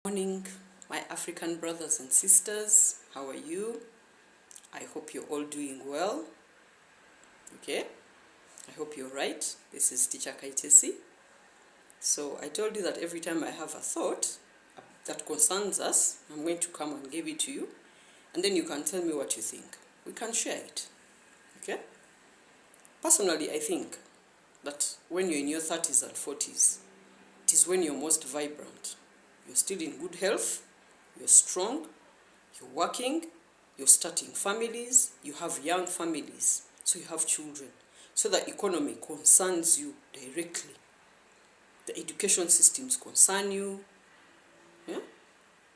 Morning, my African brothers and sisters. How are you? I hope you're all doing well. Okay, I hope you're right. This is Teacher Kaitesi. So I told you that every time I have a thought that concerns us, I'm going to come and give it to you, and then you can tell me what you think. We can share it. Okay? Personally, I think that when you're in your 30s and 40s, it is when you're most vibrant. You're still in good health, you're strong, you're working, you're starting families, you have young families, so you have children. So the economy concerns you directly. The education systems concern you. Yeah?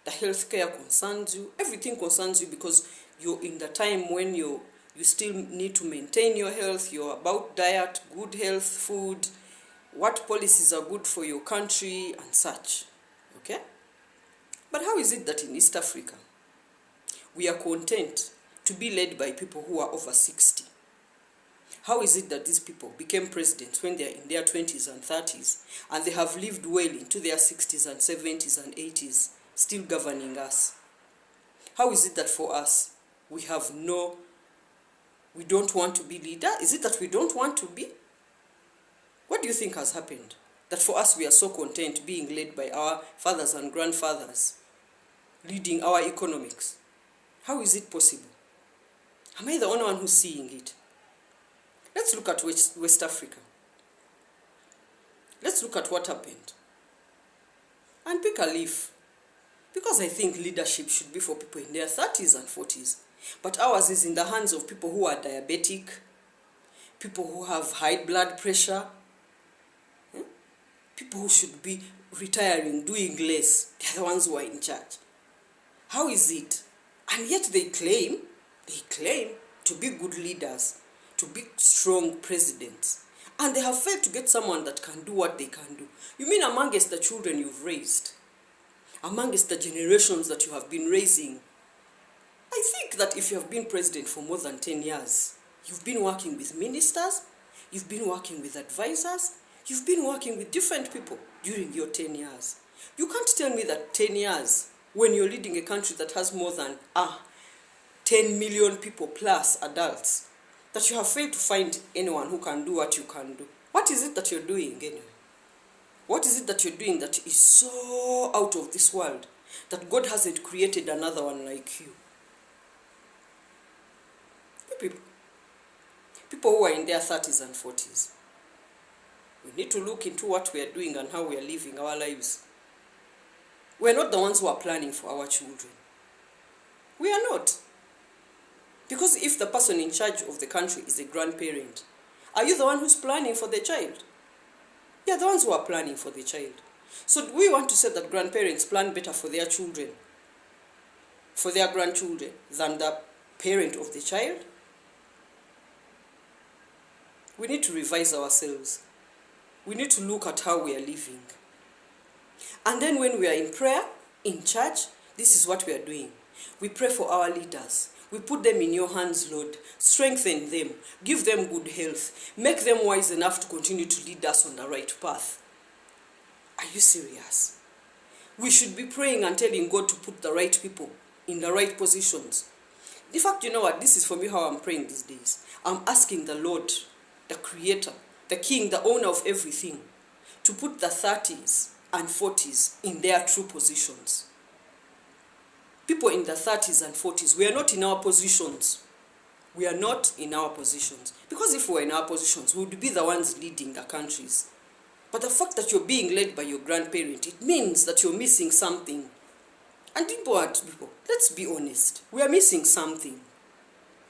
The healthcare concerns you. Everything concerns you because you're in the time when you still need to maintain your health. You're about diet, good health, food, what policies are good for your country and such. Okay? But how is it that in East Africa, we are content to be led by people who are over 60? How is it that these people became presidents when they are in their 20s and 30s, and they have lived well into their 60s and 70s and 80s, still governing us? How is it that for us, we don't want to be leader? Is it that we don't want to be? What do you think has happened? That for us, we are so content being led by our fathers and grandfathers, leading our economics. How is it possible? Am I the only one who's seeing it? Let's look at West Africa. Let's look at what happened. And pick a leaf. Because I think leadership should be for people in their 30s and 40s. But ours is in the hands of people who are diabetic, people who have high blood pressure, people who should be retiring, doing less. They're the ones who are in charge. How is it? And yet they claim to be good leaders, to be strong presidents. And they have failed to get someone that can do what they can do. You mean amongst the children you've raised? Amongst the generations that you have been raising? I think that if you have been president for more than 10 years, you've been working with ministers, you've been working with advisors, you've been working with different people during your 10 years. You can't tell me that 10 years, when you're leading a country that has more than 10 million people plus adults, that you have failed to find anyone who can do what you can do. What is it that you're doing anyway? What is it that you're doing that is so out of this world that God hasn't created another one like you? People who are in their 30s and 40s. We need to look into what we are doing and how we are living our lives. We are not the ones who are planning for our children. We are not. Because if the person in charge of the country is a grandparent, are you the one who's planning for the child? They are the ones who are planning for the child. So do we want to say that grandparents plan better for their children, for their grandchildren, than the parent of the child? We need to revise ourselves. We need to look at how we are living. And then when we are in prayer, in church, this is what we are doing. We pray for our leaders. We put them in your hands, Lord. Strengthen them. Give them good health. Make them wise enough to continue to lead us on the right path. Are you serious? We should be praying and telling God to put the right people in the right positions. In fact, you know what? This is for me how I'm praying these days. I'm asking the Lord, the Creator, the King, the owner of everything, to put the 30s and 40s in their true positions. People in the 30s and 40s, we are not in our positions. We are not in our positions. Because if we were in our positions, we would be the ones leading the countries. But the fact that you're being led by your grandparent, it means that you're missing something. And people, let's be honest, we are missing something.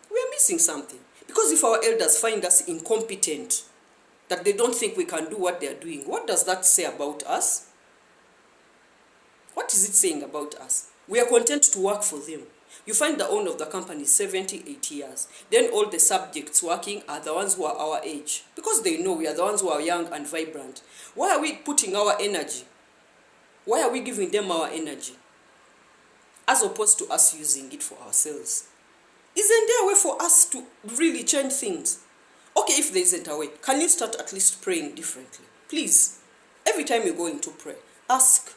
We are missing something. Because if our elders find us incompetent, that they don't think we can do what they are doing, what does that say about us? What is it saying about us? We are content to work for them. You find the owner of the company 70, 80 years. Then all the subjects working are the ones who are our age. Because they know we are the ones who are young and vibrant. Why are we putting our energy? Why are we giving them our energy? As opposed to us using it for ourselves. Isn't there a way for us to really change things? Okay, if there isn't a way, can you start at least praying differently? Please, every time you go into prayer, ask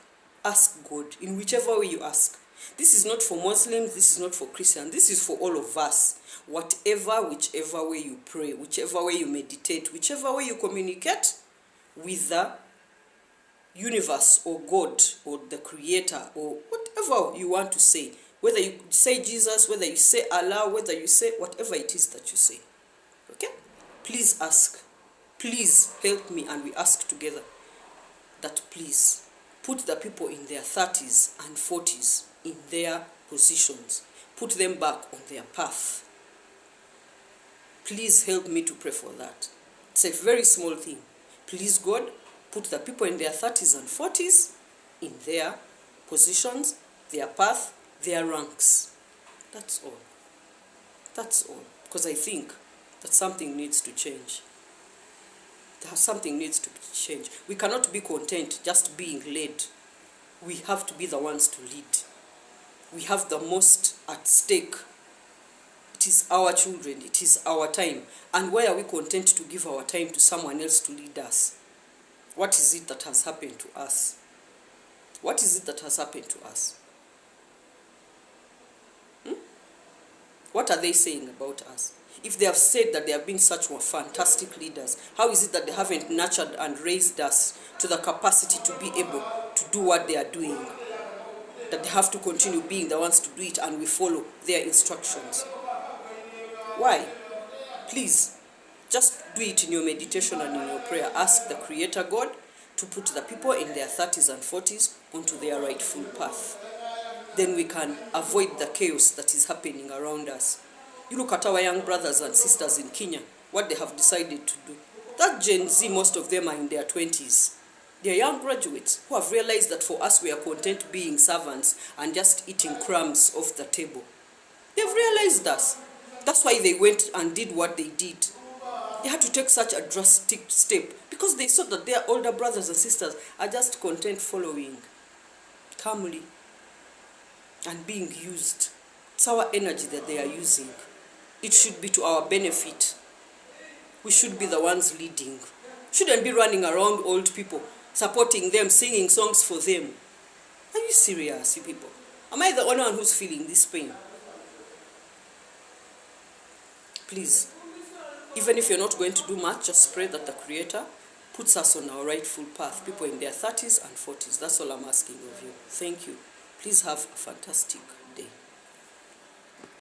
ask God in whichever way you ask. This is not for Muslims, this is not for Christians, this is for all of us. Whichever way you pray, whichever way you meditate, whichever way you communicate with the universe or God or the creator or whatever you want to say, whether you say Jesus, whether you say Allah, whether you say whatever it is that you say, okay? Please ask, please help me, and we ask together that please put the people in their 30s and 40s in their positions, put them back on their path. Please help me to pray for that. It's a very small thing. Please God, put the people in their 30s and 40s in their positions, their path, their ranks. That's all. That's all. Because I think that something needs to change. Something needs to change. We cannot be content just being led. We have to be the ones to lead. We have the most at stake. It is our children. It is our time. And why are we content to give our time to someone else to lead us? What is it that has happened to us? What is it that has happened to us? What are they saying about us? If they have said that they have been such fantastic leaders, how is it that they haven't nurtured and raised us to the capacity to be able to do what they are doing? That they have to continue being the ones to do it and we follow their instructions. Why? Please, just do it in your meditation and in your prayer. Ask the Creator God to put the people in their 30s and 40s onto their rightful path. Then we can avoid the chaos that is happening around us. You look at our young brothers and sisters in Kenya, what they have decided to do. That Gen Z, most of them are in their 20s. They are young graduates who have realized that for us we are content being servants and just eating crumbs off the table. They've realized that. That's why they went and did what they did. They had to take such a drastic step because they saw that their older brothers and sisters are just content following calmly and being used. It's our energy that they are using. It should be to our benefit. We should be the ones leading. Shouldn't be running around old people, supporting them, singing songs for them. Are you serious, you people? Am I the only one who's feeling this pain? Please, even if you're not going to do much, just pray that the Creator puts us on our rightful path. People in their 30s and 40s. That's all I'm asking of you. Thank you. Please have a fantastic